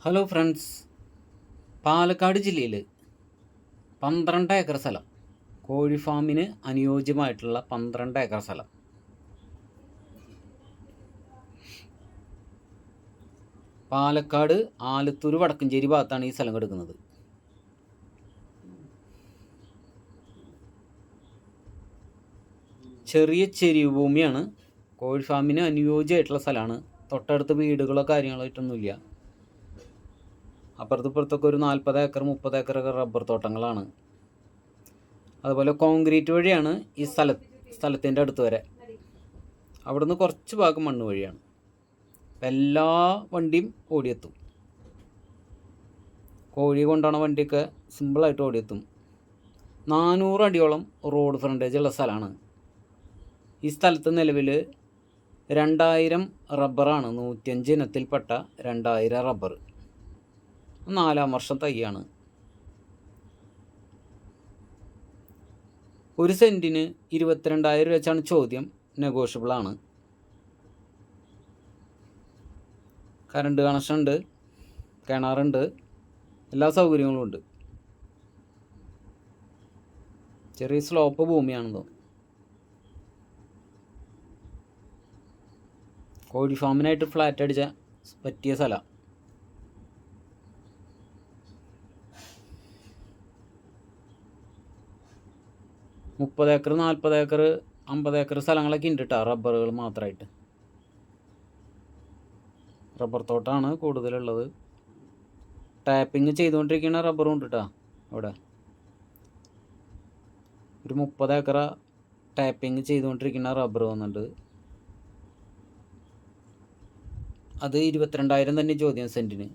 Hello friends, Palakkad ജില്ലയിൽ 12 acre സ്ഥലം, കോഴി ഫാമിന് അനുയോജ്യമായിട്ടുള്ള 12 ഏക്കർ സ്ഥലം. പാലക്കാട് ആലത്തൂർ വടക്കഞ്ചേരി ഭാഗത്താണ് ഈ സ്ഥലം കിടക്കുന്നത്. ചെറിയ ചെരിവ് ഭൂമിയാണ്. കോഴി ഫാമിന് അനുയോജ്യമായിട്ടുള്ള സ്ഥലമാണ്. തൊട്ടടുത്ത് വീടുകളോ കാര്യങ്ങളായിട്ടൊന്നുമില്ല. അപ്പുറത്തൊക്കെ ഒരു 40 ഏക്കർ 30 ഏക്കറൊക്കെ റബ്ബർ തോട്ടങ്ങളാണ്. അതുപോലെ കോൺക്രീറ്റ് വഴിയാണ് ഈ സ്ഥലത്തിൻ്റെ അടുത്ത് വരെ. അവിടുന്ന് കുറച്ച് ഭാഗം മണ്ണ് വഴിയാണ്. എല്ലാ വണ്ടിയും ഓടിയെത്തും. കോഴി കൊണ്ടുപോണ വണ്ടിയൊക്കെ സിമ്പിളായിട്ട് ഓടിയെത്തും. 400 അടിയോളം റോഡ് ഫ്രണ്ടേജ് ഉള്ള സ്ഥലമാണ്. ഈ സ്ഥലത്ത് നിലവിൽ 2000 റബ്ബറാണ്. 105 ഇനത്തിൽപ്പെട്ട 2000 റബ്ബർ. 4-ാം വർഷം തൈയാണ്. 1 സെൻറ്റിന് 22,000 രൂപ വെച്ചാണ് ചോദ്യം. നെഗോഷ്യബിളാണ്. കറണ്ട് കണക്ഷൻ ഉണ്ട്, കിണറുണ്ട്, എല്ലാ സൗകര്യങ്ങളും ഉണ്ട്. ചെറിയ സ്ലോപ്പ് ഭൂമിയാണെന്നോ. കോഴി ഫാമിനായിട്ട് ഫ്ലാറ്റ് അടിച്ച പറ്റിയ സ്ഥലം. മുപ്പത് ഏക്കർ 40 ഏക്കർ 50 ഏക്കർ സ്ഥലങ്ങളൊക്കെ ഉണ്ട് കേട്ടോ, റബ്ബറുകൾ മാത്രമായിട്ട്. റബ്ബർ തോട്ടമാണ് കൂടുതലുള്ളത്. ടാപ്പിങ് ചെയ്തുകൊണ്ടിരിക്കുന്ന റബ്ബറും ഉണ്ട് കേട്ടോ അവിടെ. ഒരു 30 ഏക്കർ ടാപ്പിങ് ചെയ്തുകൊണ്ടിരിക്കുന്ന റബ്ബർ വന്നിട്ടുണ്ട്. അത് 22,000 തന്നെ ചോദ്യം സെൻറ്റിന്.